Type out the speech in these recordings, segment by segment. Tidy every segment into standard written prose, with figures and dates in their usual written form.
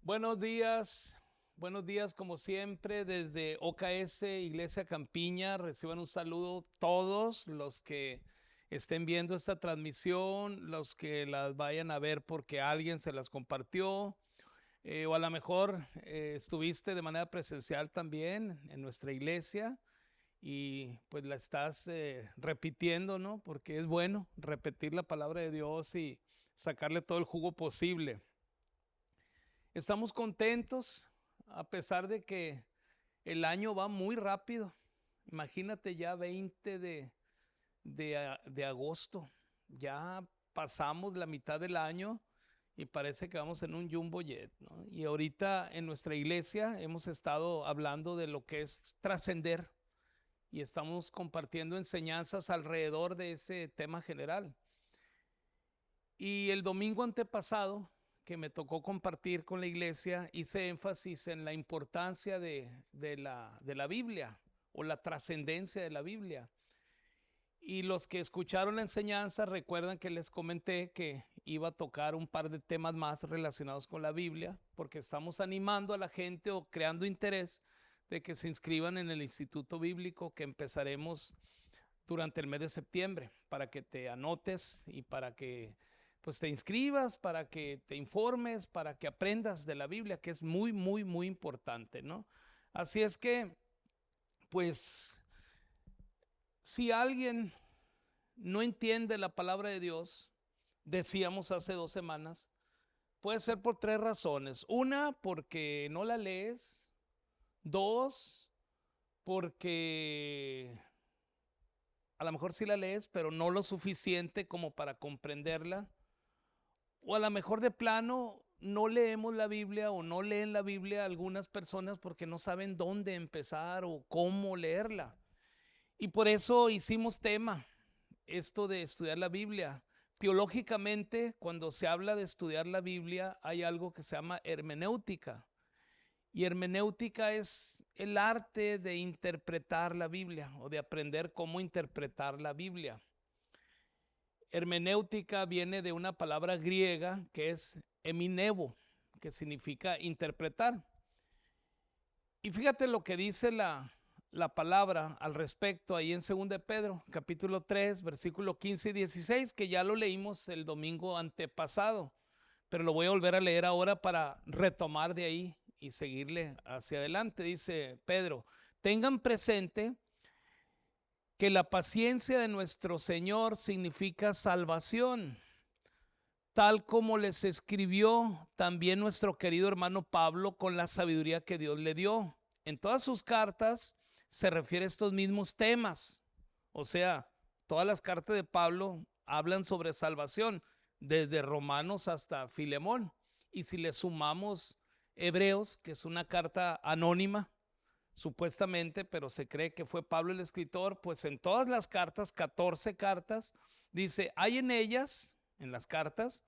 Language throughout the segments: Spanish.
Buenos días como siempre desde OKS Iglesia Campiña. Reciban un saludo todos los que estén viendo esta transmisión, los que las vayan a ver porque alguien se las compartió, o a lo mejor estuviste de manera presencial también en nuestra iglesia y pues la estás repitiendo, ¿no? Porque es bueno repetir la palabra de Dios y sacarle todo el jugo posible. Estamos contentos a pesar de que el año va muy rápido. Imagínate ya 20 de agosto. Ya pasamos la mitad del año y parece que vamos en un jumbo jet, ¿no? Y ahorita en nuestra iglesia hemos estado hablando de lo que es trascender y estamos compartiendo enseñanzas alrededor de ese tema general. Y el domingo antepasado, que me tocó compartir con la iglesia, hice énfasis en la importancia de la Biblia o la trascendencia de la Biblia. Y los que escucharon la enseñanza recuerdan que les comenté que iba a tocar un par de temas más relacionados con la Biblia, porque estamos animando a la gente o creando interés de que se inscriban en el Instituto Bíblico que empezaremos durante el mes de septiembre, para que te anotes y para que pues te inscribas, para que te informes, para que aprendas de la Biblia, que es muy, muy, muy importante, ¿no? Así es que, pues, si alguien no entiende la palabra de Dios, decíamos hace 2 semanas, puede ser por tres razones. Una, porque no la lees. Dos, porque a lo mejor sí la lees, pero no lo suficiente como para comprenderla. O a lo mejor de plano no leemos la Biblia o no leen la Biblia algunas personas porque no saben dónde empezar o cómo leerla. Y por eso hicimos tema esto de estudiar la Biblia. Teológicamente, cuando se habla de estudiar la Biblia, hay algo que se llama hermenéutica. Y hermenéutica es el arte de interpretar la Biblia o de aprender cómo interpretar la Biblia. Hermenéutica viene de una palabra griega que es eminevo, que significa interpretar. Y fíjate lo que dice la palabra al respecto ahí en 2 de Pedro, capítulo 3, versículo 15 y 16, que ya lo leímos el domingo antepasado, pero lo voy a volver a leer ahora para retomar de ahí y seguirle hacia adelante. Dice Pedro: tengan presente que la paciencia de nuestro Señor significa salvación, tal como les escribió también nuestro querido hermano Pablo con la sabiduría que Dios le dio. En todas sus cartas se refiere a estos mismos temas. O sea, todas las cartas de Pablo hablan sobre salvación, desde Romanos hasta Filemón. Y si le sumamos Hebreos, que es una carta anónima, supuestamente, pero se cree que fue Pablo el escritor, pues en todas las cartas, 14 cartas, dice, hay en ellas, en las cartas,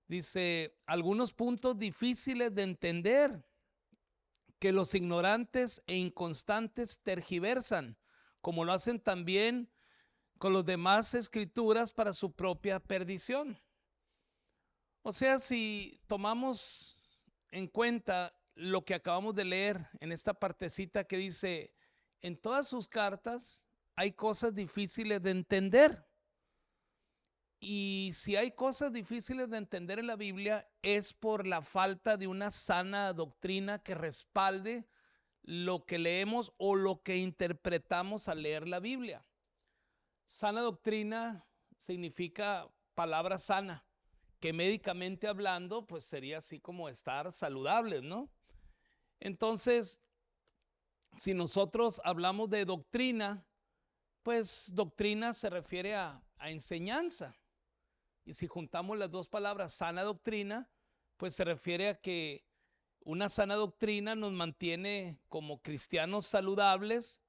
dice, algunos puntos difíciles de entender que los ignorantes e inconstantes tergiversan, como lo hacen también con las demás escrituras para su propia perdición. O sea, si tomamos en cuenta lo que acabamos de leer en esta partecita que dice, en todas sus cartas hay cosas difíciles de entender. Y si hay cosas difíciles de entender en la Biblia es por la falta de una sana doctrina que respalde lo que leemos o lo que interpretamos al leer la Biblia. Sana doctrina significa palabra sana, que médicamente hablando, pues sería así como estar saludables, ¿no? Entonces, si nosotros hablamos de doctrina, pues doctrina se refiere a enseñanza. Y si juntamos las dos palabras, sana doctrina, pues se refiere a que una sana doctrina nos mantiene como cristianos saludables.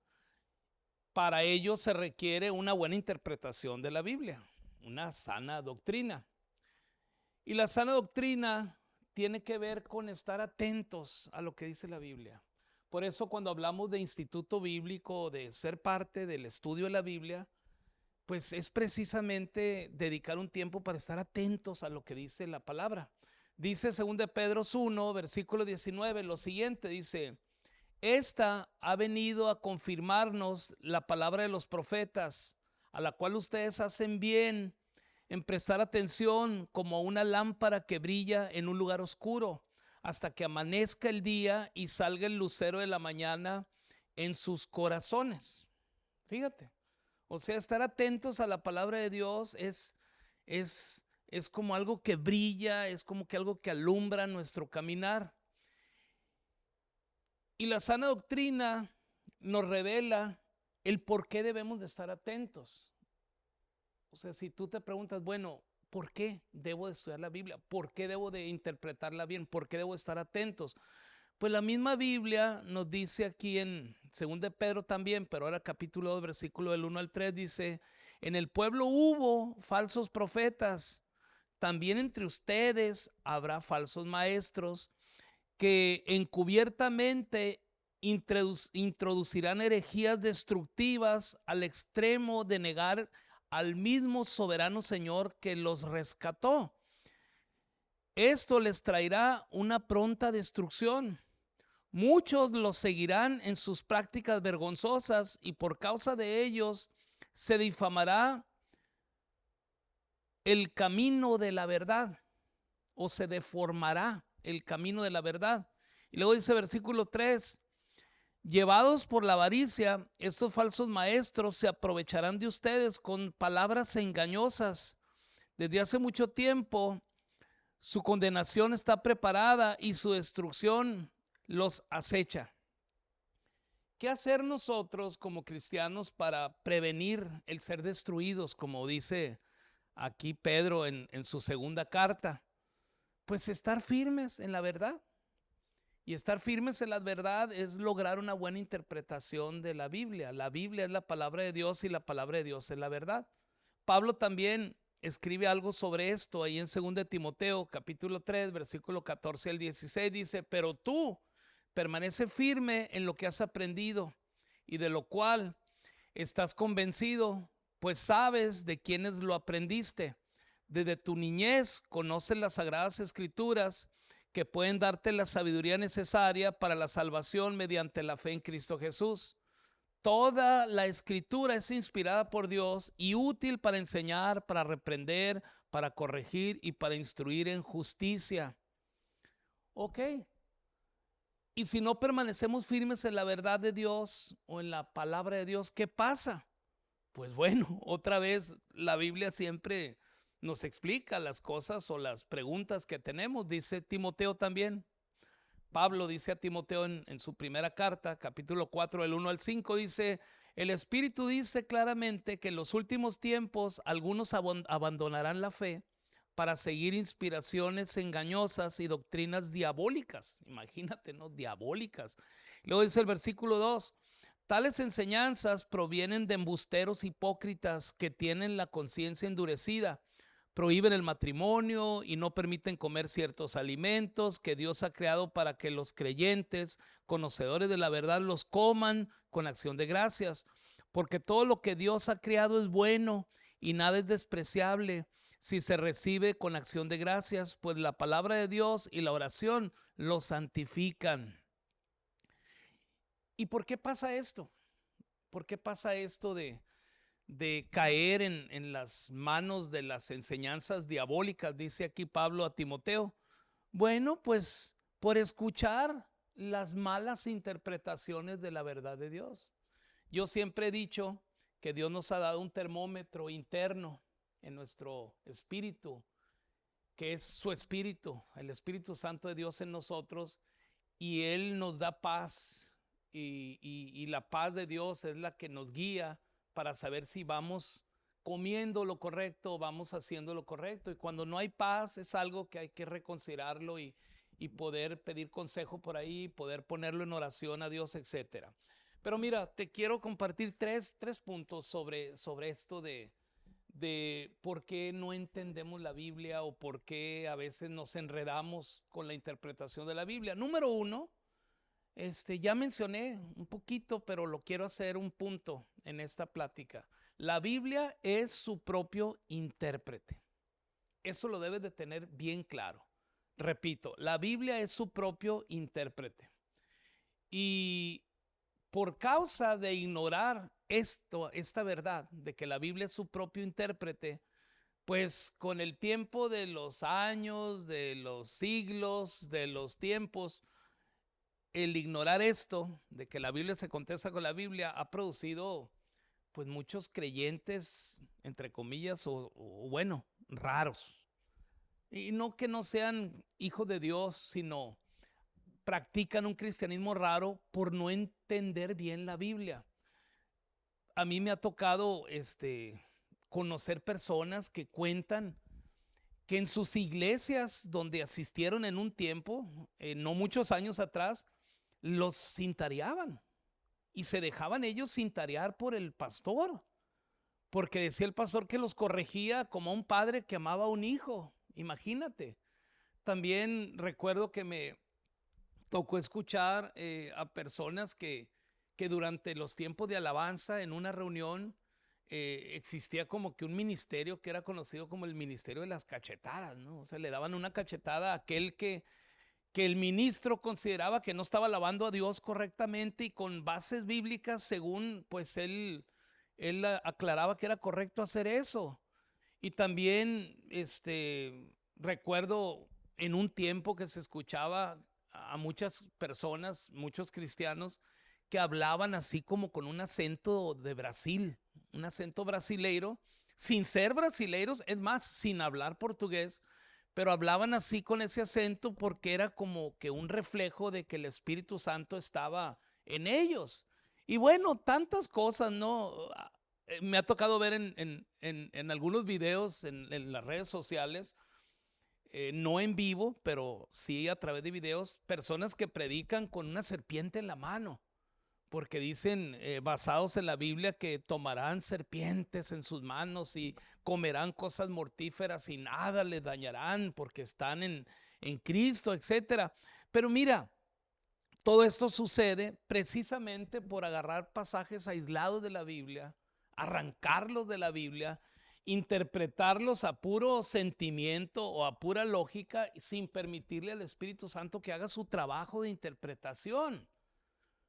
Para ello se requiere una buena interpretación de la Biblia, una sana doctrina. Y la sana doctrina tiene que ver con estar atentos a lo que dice la Biblia. Por eso cuando hablamos de instituto bíblico, de ser parte del estudio de la Biblia, pues es precisamente dedicar un tiempo para estar atentos a lo que dice la palabra. Dice 2 Pedro 1, versículo 19, lo siguiente, dice: esta ha venido a confirmarnos la palabra de los profetas, a la cual ustedes hacen bien en prestar atención como una lámpara que brilla en un lugar oscuro, hasta que amanezca el día y salga el lucero de la mañana en sus corazones. Fíjate, o sea, estar atentos a la palabra de Dios es como algo que brilla, es como que algo que alumbra nuestro caminar. Y la sana doctrina nos revela el por qué debemos de estar atentos. O sea, si tú te preguntas, bueno, ¿por qué debo de estudiar la Biblia? ¿Por qué debo de interpretarla bien? ¿Por qué debo estar atentos? Pues la misma Biblia nos dice aquí en 2 Pedro también, pero ahora capítulo 2, versículo del 1 al 3, dice: en el pueblo hubo falsos profetas, también entre ustedes habrá falsos maestros que encubiertamente introducirán herejías destructivas al extremo de negar al mismo soberano Señor que los rescató. Esto les traerá una pronta destrucción. Muchos los seguirán en sus prácticas vergonzosas y por causa de ellos se difamará el camino de la verdad, o se deformará el camino de la verdad. Y luego dice versículo 3: llevados por la avaricia, estos falsos maestros se aprovecharán de ustedes con palabras engañosas. Desde hace mucho tiempo su condenación está preparada y su destrucción los acecha. ¿Qué hacer nosotros como cristianos para prevenir el ser destruidos, como dice aquí Pedro en su segunda carta? Pues estar firmes en la verdad. Y estar firmes en la verdad es lograr una buena interpretación de la Biblia. La Biblia es la palabra de Dios y la palabra de Dios es la verdad. Pablo también escribe algo sobre esto ahí en 2 Timoteo capítulo 3, versículo 14 al 16. Dice: pero tú permanece firme en lo que has aprendido y de lo cual estás convencido, pues sabes de quiénes lo aprendiste. Desde tu niñez conoces las sagradas escrituras que pueden darte la sabiduría necesaria para la salvación mediante la fe en Cristo Jesús. Toda la escritura es inspirada por Dios y útil para enseñar, para reprender, para corregir y para instruir en justicia. Ok. Y si no permanecemos firmes en la verdad de Dios o en la palabra de Dios, ¿qué pasa? Pues bueno, otra vez la Biblia siempre nos explica las cosas o las preguntas que tenemos. Dice Timoteo también. Pablo dice a Timoteo en su primera carta, capítulo 4, del 1 al 5, dice: el Espíritu dice claramente que en los últimos tiempos algunos abandonarán la fe para seguir inspiraciones engañosas y doctrinas diabólicas. Imagínate, ¿no? Diabólicas. Luego dice el versículo 2: tales enseñanzas provienen de embusteros hipócritas que tienen la conciencia endurecida. Prohíben el matrimonio y no permiten comer ciertos alimentos que Dios ha creado para que los creyentes, conocedores de la verdad, los coman con acción de gracias. Porque todo lo que Dios ha creado es bueno y nada es despreciable si se recibe con acción de gracias, pues la palabra de Dios y la oración lo santifican. ¿Y por qué pasa esto? ¿Por qué pasa esto de caer en las manos de las enseñanzas diabólicas? Dice aquí Pablo a Timoteo. Bueno, pues por escuchar las malas interpretaciones de la verdad de Dios. Yo siempre he dicho que Dios nos ha dado un termómetro interno en nuestro espíritu, que es su espíritu, el Espíritu Santo de Dios en nosotros, y Él nos da paz, y la paz de Dios es la que nos guía para saber si vamos comiendo lo correcto o vamos haciendo lo correcto. Y cuando no hay paz es algo que hay que reconsiderarlo y poder pedir consejo por ahí, poder ponerlo en oración a Dios, etcétera. Pero mira, te quiero compartir tres puntos sobre esto de por qué no entendemos la Biblia o por qué a veces nos enredamos con la interpretación de la Biblia. Número uno, ya mencioné un poquito, pero lo quiero hacer un punto en esta plática. La Biblia es su propio intérprete. Eso lo debes de tener bien claro. repito, la Biblia es su propio intérprete. Y por causa de ignorar esta verdad de que la Biblia es su propio intérprete, pues con el tiempo de los años, de los siglos, de los tiempos, el ignorar esto, de que la Biblia se contesta con la Biblia, ha producido pues muchos creyentes, entre comillas, o bueno, raros. Y no que no sean hijos de Dios, sino practican un cristianismo raro por no entender bien la Biblia. A mí me ha tocado conocer personas que cuentan que en sus iglesias donde asistieron en un tiempo, no muchos años atrás, los cintareaban y se dejaban ellos cintarear por el pastor, porque decía el pastor que los corregía como un padre que amaba a un hijo. Imagínate. También recuerdo que me tocó escuchar a personas que durante los tiempos de alabanza en una reunión existía como que un ministerio que era conocido como el ministerio de las cachetadas, ¿no? O sea, le daban una cachetada a aquel que el ministro consideraba que no estaba alabando a Dios correctamente y con bases bíblicas, según pues él aclaraba que era correcto hacer eso. Y también recuerdo en un tiempo que se escuchaba a muchas personas, muchos cristianos, que hablaban así como con un acento de Brasil, un acento brasileiro, sin ser brasileiros, es más, sin hablar portugués, pero hablaban así con ese acento porque era como que un reflejo de que el Espíritu Santo estaba en ellos. Y bueno, tantas cosas, ¿no? Me ha tocado ver en algunos videos en las redes sociales, no en vivo, pero sí a través de videos, personas que predican con una serpiente en la mano, porque dicen, basados en la Biblia, que tomarán serpientes en sus manos y comerán cosas mortíferas y nada les dañarán porque están en Cristo, etcétera. Pero mira, todo esto sucede precisamente por agarrar pasajes aislados de la Biblia, arrancarlos de la Biblia, interpretarlos a puro sentimiento o a pura lógica sin permitirle al Espíritu Santo que haga su trabajo de interpretación.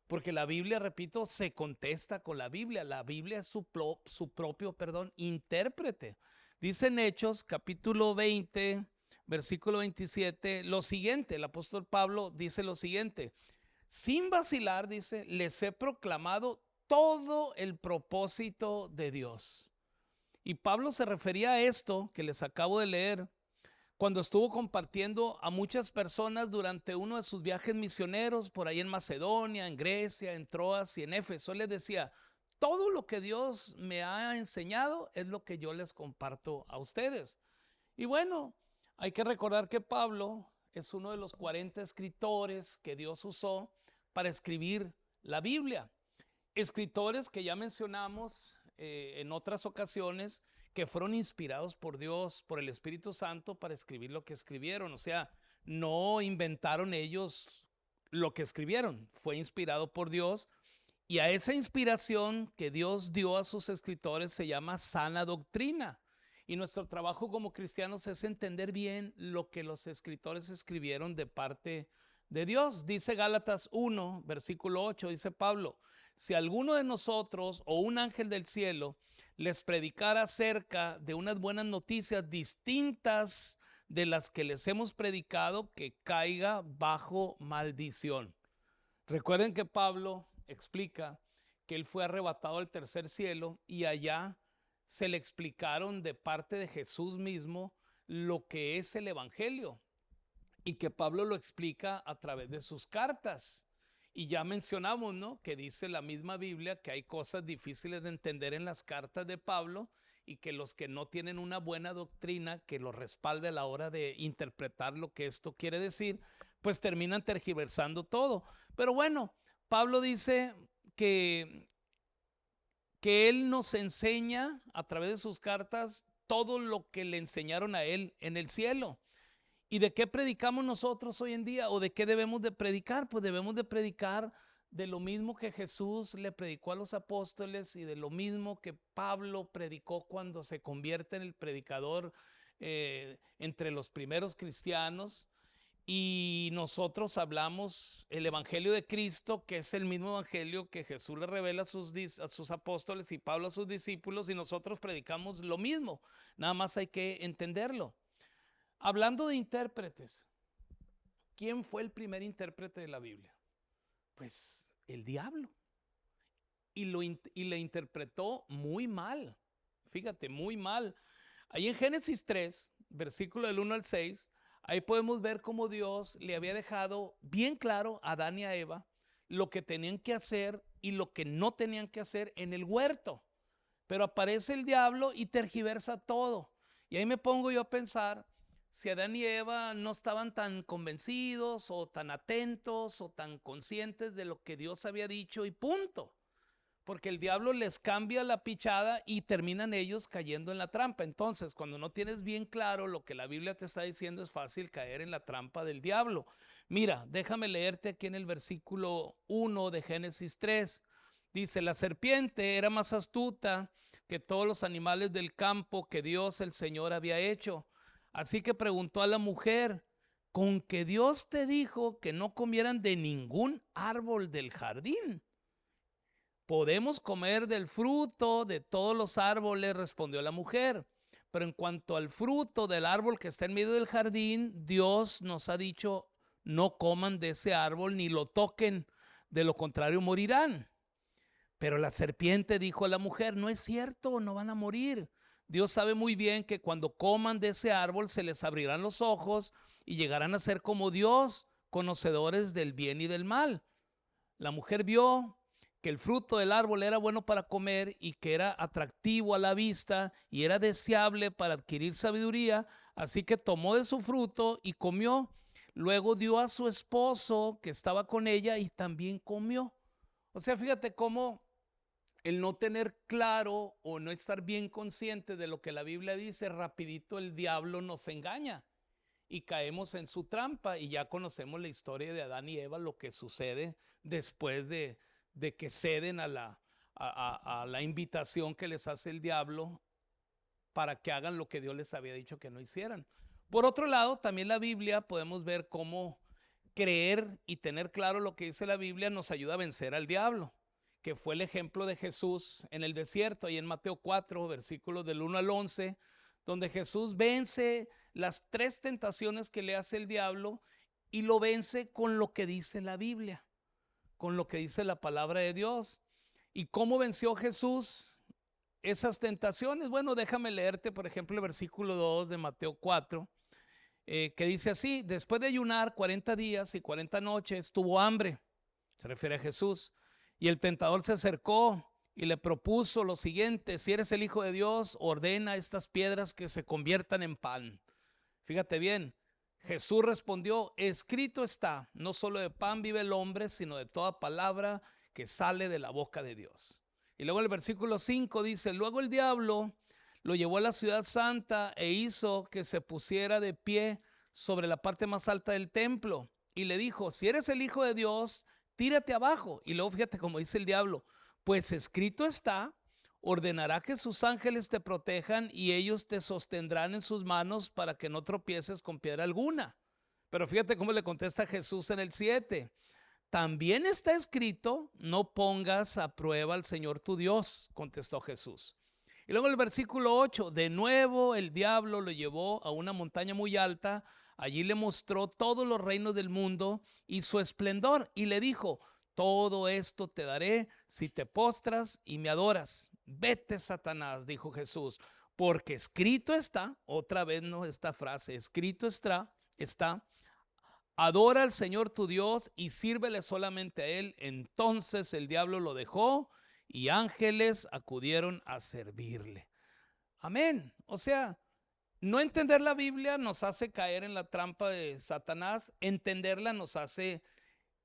Porque la Biblia, repito, se contesta con la Biblia. La Biblia es su propio, intérprete. Dice en Hechos, capítulo 20, versículo 27, lo siguiente. El apóstol Pablo dice lo siguiente: sin vacilar, dice, les he proclamado todo el propósito de Dios. Y Pablo se refería a esto que les acabo de leer cuando estuvo compartiendo a muchas personas durante uno de sus viajes misioneros por ahí en Macedonia, en Grecia, en Troas y en Éfeso. Les decía, todo lo que Dios me ha enseñado es lo que yo les comparto a ustedes. Y bueno, hay que recordar que Pablo es uno de los 40 escritores que Dios usó para escribir la Biblia. Escritores que ya mencionamos en otras ocasiones, que fueron inspirados por Dios, por el Espíritu Santo para escribir lo que escribieron. O sea, no inventaron ellos lo que escribieron, fue inspirado por Dios. Y a esa inspiración que Dios dio a sus escritores se llama sana doctrina. Y nuestro trabajo como cristianos es entender bien lo que los escritores escribieron de parte de Dios. Dice Gálatas 1, versículo 8, dice Pablo, si alguno de nosotros o un ángel del cielo les predicara acerca de unas buenas noticias distintas de las que les hemos predicado, que caiga bajo maldición. Recuerden que Pablo explica que él fue arrebatado al tercer cielo y allá se le explicaron de parte de Jesús mismo lo que es el evangelio y que Pablo lo explica a través de sus cartas. Y ya mencionamos, ¿no?, que dice la misma Biblia que hay cosas difíciles de entender en las cartas de Pablo y que los que no tienen una buena doctrina que los respalde a la hora de interpretar lo que esto quiere decir, pues terminan tergiversando todo. Pero bueno, Pablo dice que él nos enseña a través de sus cartas todo lo que le enseñaron a él en el cielo. ¿Y de qué predicamos nosotros hoy en día? ¿O de qué debemos de predicar? Pues debemos de predicar de lo mismo que Jesús le predicó a los apóstoles y de lo mismo que Pablo predicó cuando se convierte en el predicador entre los primeros cristianos. y nosotros hablamos el Evangelio de Cristo, que es el mismo Evangelio que Jesús le revela a sus apóstoles y Pablo a sus discípulos, y nosotros predicamos lo mismo, nada más hay que entenderlo. Hablando de intérpretes, ¿quién fue el primer intérprete de la Biblia? Pues el diablo. Y le interpretó muy mal, fíjate, muy mal. Ahí en Génesis 3, versículo del 1 al 6, ahí podemos ver cómo Dios le había dejado bien claro a Adán y a Eva lo que tenían que hacer y lo que no tenían que hacer en el huerto. Pero aparece el diablo y tergiversa todo. Y ahí me pongo yo a pensar si Adán y Eva no estaban tan convencidos o tan atentos o tan conscientes de lo que Dios había dicho y punto. Porque el diablo les cambia la pichada y terminan ellos cayendo en la trampa. Entonces, cuando no tienes bien claro lo que la Biblia te está diciendo, es fácil caer en la trampa del diablo. Mira, déjame leerte aquí en el versículo 1 de Génesis 3. Dice, la serpiente era más astuta que todos los animales del campo que Dios el Señor había hecho. Así que preguntó a la mujer, ¿con que Dios te dijo que no comieran de ningún árbol del jardín? Podemos comer del fruto de todos los árboles, respondió la mujer. Pero en cuanto al fruto del árbol que está en medio del jardín, Dios nos ha dicho, no coman de ese árbol ni lo toquen, de lo contrario morirán. Pero la serpiente dijo a la mujer, no es cierto, no van a morir. Dios sabe muy bien que cuando coman de ese árbol se les abrirán los ojos y llegarán a ser como Dios, conocedores del bien y del mal. La mujer vio que el fruto del árbol era bueno para comer y que era atractivo a la vista y era deseable para adquirir sabiduría, así que tomó de su fruto y comió. Luego dio a su esposo que estaba con ella y también comió. O sea, fíjate cómo el no tener claro o no estar bien consciente de lo que la Biblia dice, rapidito el diablo nos engaña y caemos en su trampa, y ya conocemos la historia de Adán y Eva, lo que sucede después de que ceden a la invitación que les hace el diablo para que hagan lo que Dios les había dicho que no hicieran. Por otro lado, también la Biblia podemos ver cómo creer y tener claro lo que dice la Biblia nos ayuda a vencer al diablo, que fue el ejemplo de Jesús en el desierto, ahí en Mateo 4, versículos del 1 al 11, donde Jesús vence las 3 tentaciones que le hace el diablo y lo vence con lo que dice la Biblia, con lo que dice la palabra de Dios. ¿Y cómo venció Jesús esas tentaciones? Bueno, déjame leerte, por ejemplo, el versículo 2 de Mateo 4, que dice así, después de ayunar 40 días y 40 noches, tuvo hambre, se refiere a Jesús, y el tentador se acercó y le propuso lo siguiente, si eres el Hijo de Dios, ordena estas piedras que se conviertan en pan. Fíjate bien, Jesús respondió, escrito está, no solo de pan vive el hombre, sino de toda palabra que sale de la boca de Dios. Y luego el versículo 5 dice, luego el diablo lo llevó a la ciudad santa e hizo que se pusiera de pie sobre la parte más alta del templo y le dijo, si eres el Hijo de Dios, tírate abajo. Y luego fíjate cómo dice el diablo, pues escrito está, ordenará que sus ángeles te protejan y ellos te sostendrán en sus manos para que no tropieces con piedra alguna. Pero fíjate cómo le contesta Jesús en el 7. También está escrito, no pongas a prueba al Señor tu Dios, contestó Jesús. Y luego el versículo 8, de nuevo el diablo lo llevó a una montaña muy alta, allí le mostró todos los reinos del mundo y su esplendor y le dijo, todo esto te daré si te postras y me adoras. Vete, Satanás, dijo Jesús, porque escrito está, otra vez no esta frase, escrito está, adora al Señor tu Dios y sírvele solamente a Él. Entonces el diablo lo dejó y ángeles acudieron a servirle. Amén. O sea, no entender la Biblia nos hace caer en la trampa de Satanás. Entenderla nos hace,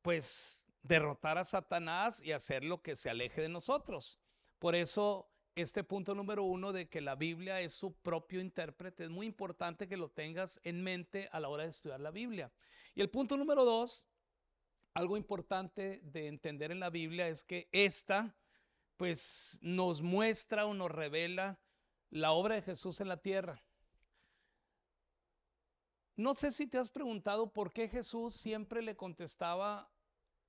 pues, derrotar a Satanás y hacer lo que se aleje de nosotros. Por eso, este punto número 1 de que la Biblia es su propio intérprete, es muy importante que lo tengas en mente a la hora de estudiar la Biblia. Y el punto número 2, algo importante de entender en la Biblia es que esta, pues, nos muestra o nos revela la obra de Jesús en la tierra. No sé si te has preguntado por qué Jesús siempre le contestaba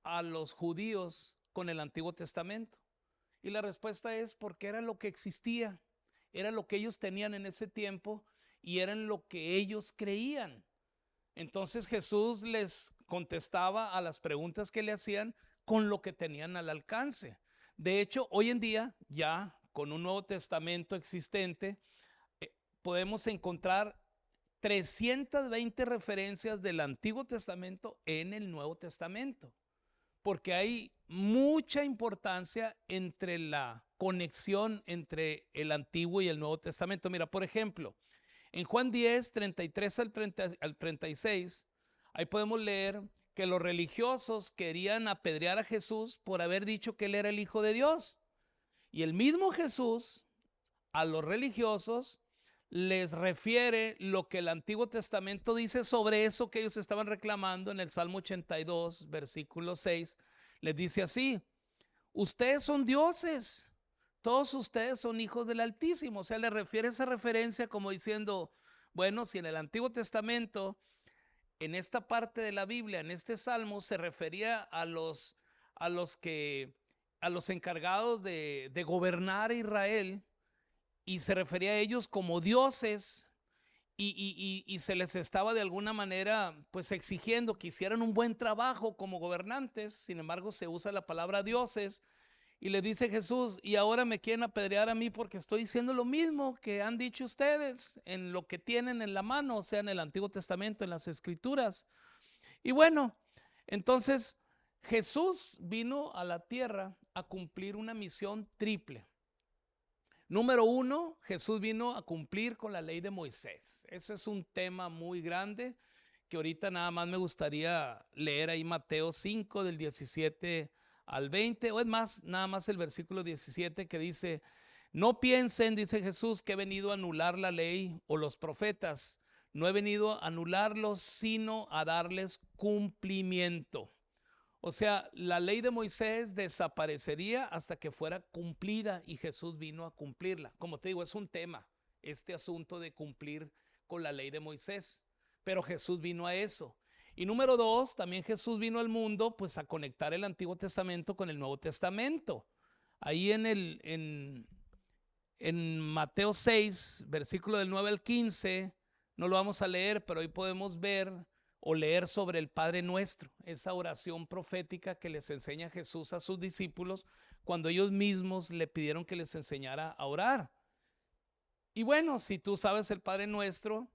a los judíos con el Antiguo Testamento. Y la respuesta es porque era lo que existía, era lo que ellos tenían en ese tiempo y era en lo que ellos creían. Entonces Jesús les contestaba a las preguntas que le hacían con lo que tenían al alcance. De hecho, hoy en día, ya con un Nuevo Testamento existente, podemos encontrar 320 referencias del Antiguo Testamento en el Nuevo Testamento, porque hay mucha importancia entre la conexión entre el Antiguo y el Nuevo Testamento. Mira, por ejemplo, en Juan 10, 33 al 36, ahí podemos leer que los religiosos querían apedrear a Jesús por haber dicho que él era el Hijo de Dios. Y el mismo Jesús a los religiosos les refiere lo que el Antiguo Testamento dice sobre eso que ellos estaban reclamando en el Salmo 82, versículo 6. Les dice así: ustedes son dioses, todos ustedes son hijos del Altísimo. O sea, le refiere esa referencia como diciendo, bueno, si en el Antiguo Testamento, en esta parte de la Biblia, en este Salmo, se refería a los encargados de gobernar a Israel, y se refería a ellos como dioses, y se les estaba de alguna manera pues exigiendo que hicieran un buen trabajo como gobernantes. Sin embargo, se usa la palabra dioses, y le dice Jesús: y ahora me quieren apedrear a mí porque estoy diciendo lo mismo que han dicho ustedes en lo que tienen en la mano, o sea, en el Antiguo Testamento, en las Escrituras. Y bueno, entonces Jesús vino a la tierra a cumplir una misión triple. Número uno, Jesús vino a cumplir con la ley de Moisés. Eso es un tema muy grande que ahorita nada más me gustaría leer ahí Mateo 5 del 17 al 20, o es más, nada más el versículo 17 que dice: no piensen, dice Jesús, que he venido a anular la ley o los profetas. No he venido a anularlos, sino a darles cumplimiento. O sea, la ley de Moisés desaparecería hasta que fuera cumplida, y Jesús vino a cumplirla. Como te digo, es un tema, este asunto de cumplir con la ley de Moisés, pero Jesús vino a eso. Y número dos, también Jesús vino al mundo pues a conectar el Antiguo Testamento con el Nuevo Testamento. Ahí en Mateo 6, versículo del 9 al 15, no lo vamos a leer, pero ahí podemos ver o leer sobre el Padre Nuestro, esa oración profética que les enseña Jesús a sus discípulos cuando ellos mismos le pidieron que les enseñara a orar. Y bueno, si tú sabes el Padre Nuestro,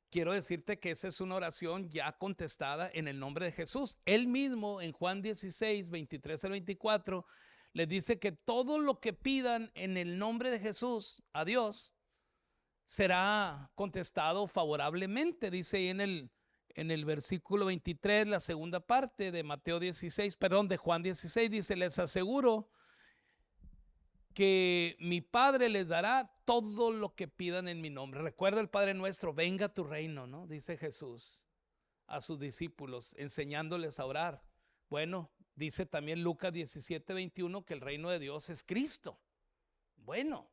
quiero decirte que esa es una oración ya contestada en el nombre de Jesús. Él mismo en Juan 16, 23 al 24, les dice que todo lo que pidan en el nombre de Jesús a Dios será contestado favorablemente. Dice ahí en el versículo 23, la segunda parte de Mateo 16, perdón, de Juan 16, dice: les aseguro que mi Padre les dará todo lo que pidan en mi nombre. Recuerda el Padre Nuestro: venga tu reino, ¿no? Dice Jesús a sus discípulos, enseñándoles a orar. Bueno, dice también Lucas 17, 21 que el reino de Dios es Cristo. Bueno,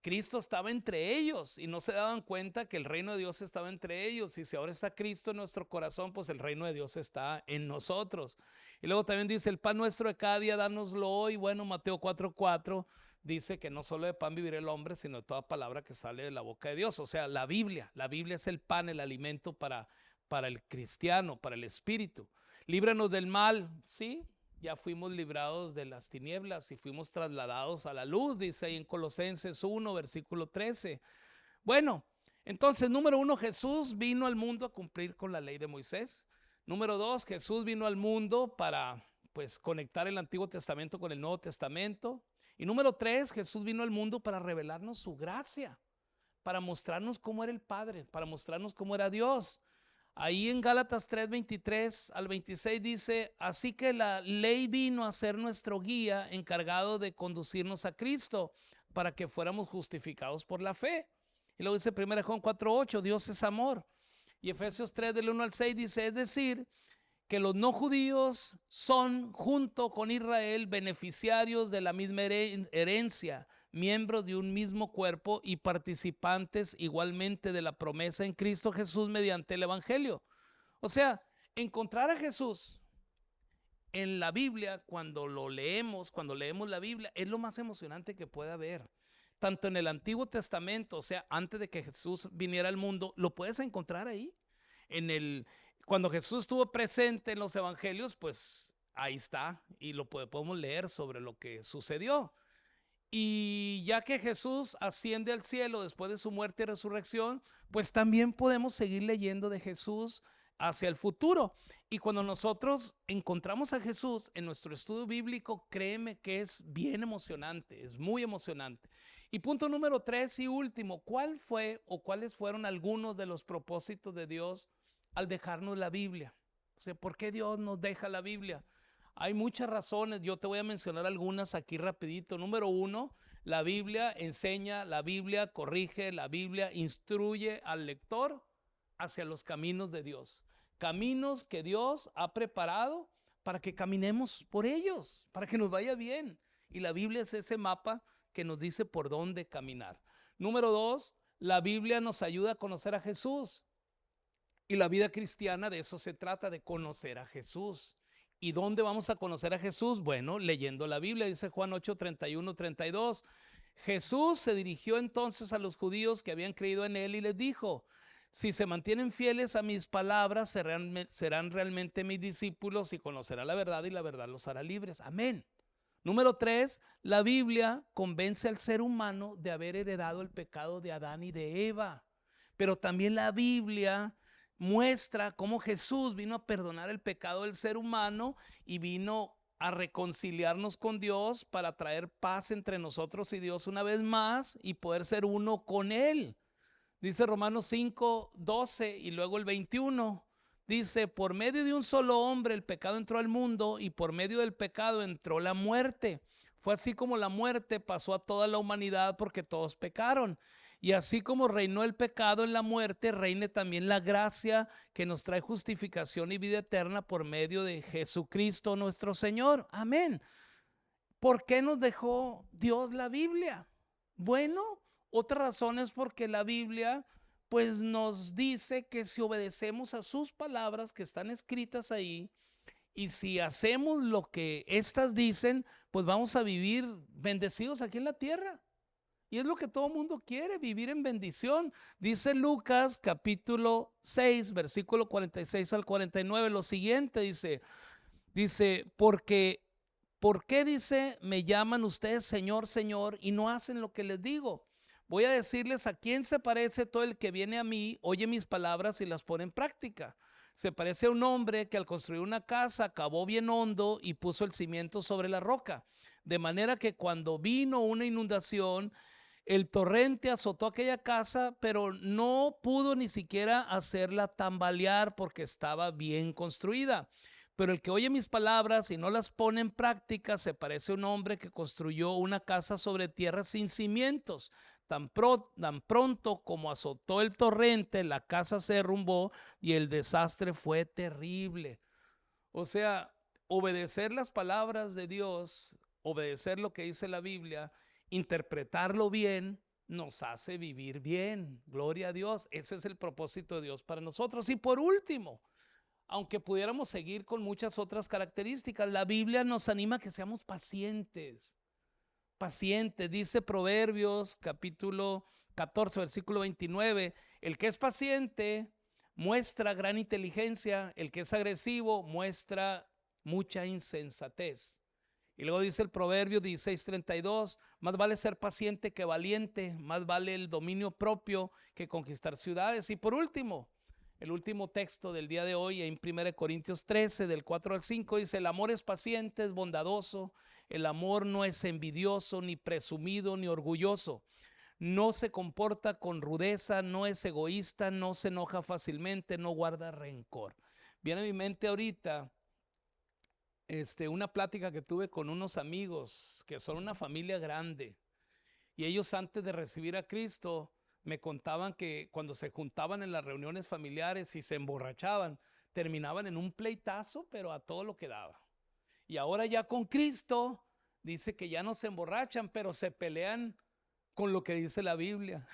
Cristo estaba entre ellos y no se daban cuenta que el reino de Dios estaba entre ellos. Y si ahora está Cristo en nuestro corazón, pues el reino de Dios está en nosotros. Y luego también dice: el pan nuestro de cada día, dánoslo hoy. Bueno, Mateo 4:4 dice que no solo de pan vivirá el hombre, sino de toda palabra que sale de la boca de Dios. O sea, la Biblia es el pan, el alimento para el cristiano, para el espíritu. Líbranos del mal, sí. Ya fuimos librados de las tinieblas y fuimos trasladados a la luz, dice ahí en Colosenses 1, versículo 13. Bueno, entonces, número uno, Jesús vino al mundo a cumplir con la ley de Moisés. Número dos, Jesús vino al mundo para pues conectar el Antiguo Testamento con el Nuevo Testamento. Y número tres, Jesús vino al mundo para revelarnos su gracia, para mostrarnos cómo era el Padre, para mostrarnos cómo era Dios. Ahí en Gálatas 3, 23 al 26 dice: así que la ley vino a ser nuestro guía encargado de conducirnos a Cristo para que fuéramos justificados por la fe. Y luego dice 1 Juan 4, 8, Dios es amor. Y Efesios 3 del 1 al 6 dice: es decir, que los no judíos son junto con Israel beneficiarios de la misma herencia, miembros de un mismo cuerpo y participantes igualmente de la promesa en Cristo Jesús mediante el Evangelio. O sea, encontrar a Jesús en la Biblia, cuando lo leemos, cuando leemos la Biblia, es lo más emocionante que puede haber. Tanto en el Antiguo Testamento, o sea, antes de que Jesús viniera al mundo, lo puedes encontrar ahí. Cuando Jesús estuvo presente en los evangelios, pues ahí está, y lo podemos leer sobre lo que sucedió. Y ya que Jesús asciende al cielo después de su muerte y resurrección, pues también podemos seguir leyendo de Jesús hacia el futuro. Y cuando nosotros encontramos a Jesús en nuestro estudio bíblico, créeme que es bien emocionante, es muy emocionante. Y punto número 3 y último, ¿cuál fue o cuáles fueron algunos de los propósitos de Dios al dejarnos la Biblia? O sea, ¿por qué Dios nos deja la Biblia? Hay muchas razones, yo te voy a mencionar algunas aquí rapidito. Número 1, la Biblia enseña, la Biblia corrige, la Biblia instruye al lector hacia los caminos de Dios. Caminos que Dios ha preparado para que caminemos por ellos, para que nos vaya bien. Y la Biblia es ese mapa que nos dice por dónde caminar. Número 2, la Biblia nos ayuda a conocer a Jesús. Y la vida cristiana de eso se trata, de conocer a Jesús. ¿Y dónde vamos a conocer a Jesús? Bueno, leyendo la Biblia, dice Juan 8, 31, 32. Jesús se dirigió entonces a los judíos que habían creído en él y les dijo: si se mantienen fieles a mis palabras, serán realmente mis discípulos y conocerán la verdad y la verdad los hará libres. Amén. Número 3, la Biblia convence al ser humano de haber heredado el pecado de Adán y de Eva. Pero también la Biblia muestra cómo Jesús vino a perdonar el pecado del ser humano y vino a reconciliarnos con Dios para traer paz entre nosotros y Dios una vez más y poder ser uno con Él. Dice Romanos 5, 12 y luego el 21. Dice: por medio de un solo hombre el pecado entró al mundo y por medio del pecado entró la muerte. Fue así como la muerte pasó a toda la humanidad porque todos pecaron. Y así como reinó el pecado en la muerte, reine también la gracia que nos trae justificación y vida eterna por medio de Jesucristo nuestro Señor. Amén. ¿Por qué nos dejó Dios la Biblia? Bueno, otra razón es porque la Biblia pues nos dice que si obedecemos a sus palabras que están escritas ahí y si hacemos lo que éstas dicen, pues vamos a vivir bendecidos aquí en la tierra. Y es lo que todo mundo quiere, vivir en bendición. Dice Lucas capítulo 6, versículo 46 al 49, lo siguiente dice, ¿por qué dice, me llaman ustedes Señor, Señor, y no hacen lo que les digo? Voy a decirles a quién se parece todo el que viene a mí, oye mis palabras y las pone en práctica. Se parece a un hombre que al construir una casa cavó bien hondo y puso el cimiento sobre la roca. De manera que cuando vino una inundación, el torrente azotó aquella casa, pero no pudo ni siquiera hacerla tambalear porque estaba bien construida. Pero el que oye mis palabras y no las pone en práctica se parece a un hombre que construyó una casa sobre tierra sin cimientos. Tan pronto como azotó el torrente, la casa se derrumbó y el desastre fue terrible. O sea, obedecer las palabras de Dios, obedecer lo que dice la Biblia, interpretarlo bien, nos hace vivir bien. Gloria a Dios. Ese es el propósito de Dios para nosotros. Y por último, aunque pudiéramos seguir con muchas otras características, la Biblia nos anima a que seamos pacientes. Pacientes, dice Proverbios capítulo 14, versículo 29, el que es paciente muestra gran inteligencia, el que es agresivo muestra mucha insensatez. Y luego dice el Proverbio 16:32, más vale ser paciente que valiente, más vale el dominio propio que conquistar ciudades. Y por último, el último texto del día de hoy en 1 Corintios 13, del 4 al 5, dice: el amor es paciente, es bondadoso, el amor no es envidioso, ni presumido, ni orgulloso. No se comporta con rudeza, no es egoísta, no se enoja fácilmente, no guarda rencor. Viene a mi mente ahorita una plática que tuve con unos amigos que son una familia grande. Y ellos, antes de recibir a Cristo, me contaban que cuando se juntaban en las reuniones familiares y se emborrachaban, terminaban en un pleitazo, pero a todo lo que daba. Y ahora ya con Cristo, dice que ya no se emborrachan, pero se pelean con lo que dice la Biblia.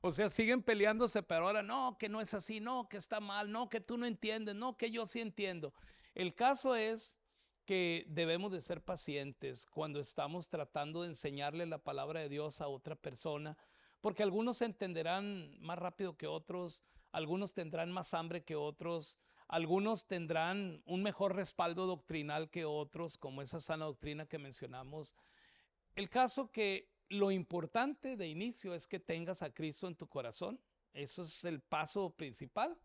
O sea, siguen peleándose, pero ahora no, que no es así, no, que está mal, no, que tú no entiendes, no, que yo sí entiendo. El caso es que debemos de ser pacientes cuando estamos tratando de enseñarle la palabra de Dios a otra persona, porque algunos entenderán más rápido que otros, algunos tendrán más hambre que otros, algunos tendrán un mejor respaldo doctrinal que otros, como esa sana doctrina que mencionamos. El caso que lo importante de inicio es que tengas a Cristo en tu corazón. Eso es el paso principal.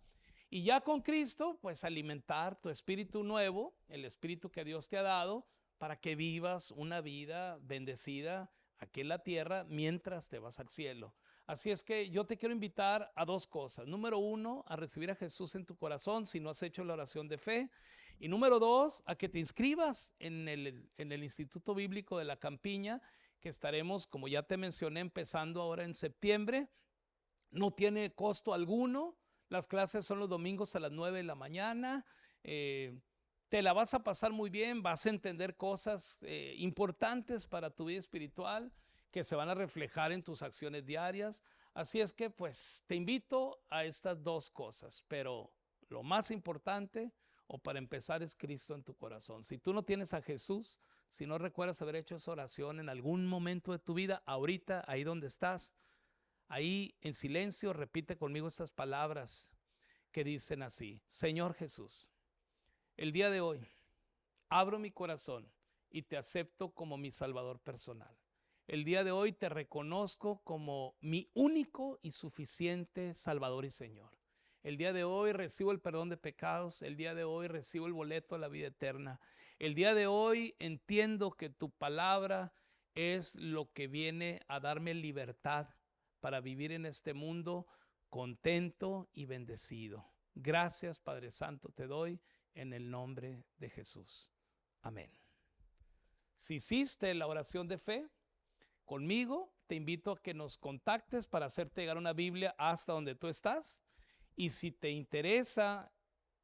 Y ya con Cristo, pues alimentar tu espíritu nuevo, el espíritu que Dios te ha dado, para que vivas una vida bendecida aquí en la tierra mientras te vas al cielo. Así es que yo te quiero invitar a dos cosas. Número uno, a recibir a Jesús en tu corazón si no has hecho la oración de fe. Y número dos, a que te inscribas en el Instituto Bíblico de la Campiña, que estaremos, como ya te mencioné, empezando ahora en septiembre. No tiene costo alguno. Las clases son los domingos a las 9 de la mañana. Te la vas a pasar muy bien, vas a entender cosas importantes para tu vida espiritual que se van a reflejar en tus acciones diarias. Así es que pues te invito a estas dos cosas, pero lo más importante o para empezar es Cristo en tu corazón. Si tú no tienes a Jesús, si no recuerdas haber hecho esa oración en algún momento de tu vida, ahorita, ahí donde estás, ahí en silencio, repite conmigo estas palabras que dicen así: Señor Jesús, el día de hoy abro mi corazón y te acepto como mi Salvador personal. El día de hoy te reconozco como mi único y suficiente Salvador y Señor. El día de hoy recibo el perdón de pecados. El día de hoy recibo el boleto a la vida eterna. El día de hoy entiendo que tu palabra es lo que viene a darme libertad para vivir en este mundo contento y bendecido. Gracias, Padre Santo, te doy en el nombre de Jesús. Amén. Si hiciste la oración de fe conmigo, te invito a que nos contactes para hacerte llegar una Biblia hasta donde tú estás. Y si te interesa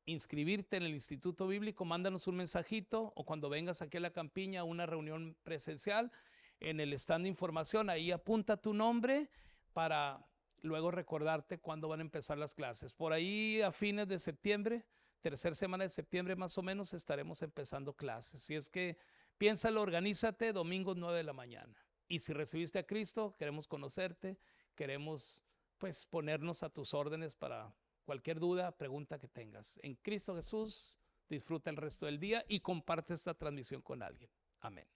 inscribirte en el Instituto Bíblico, mándanos un mensajito, o cuando vengas aquí a la Campiña a una reunión presencial, en el stand de información, ahí apunta tu nombre para luego recordarte cuándo van a empezar las clases. Por ahí a fines de septiembre, tercera semana de septiembre más o menos, estaremos empezando clases. Si es que piénsalo, organízate, domingos 9 de la mañana. Y si recibiste a Cristo, queremos conocerte, queremos pues ponernos a tus órdenes para cualquier duda, pregunta que tengas. En Cristo Jesús, disfruta el resto del día y comparte esta transmisión con alguien. Amén.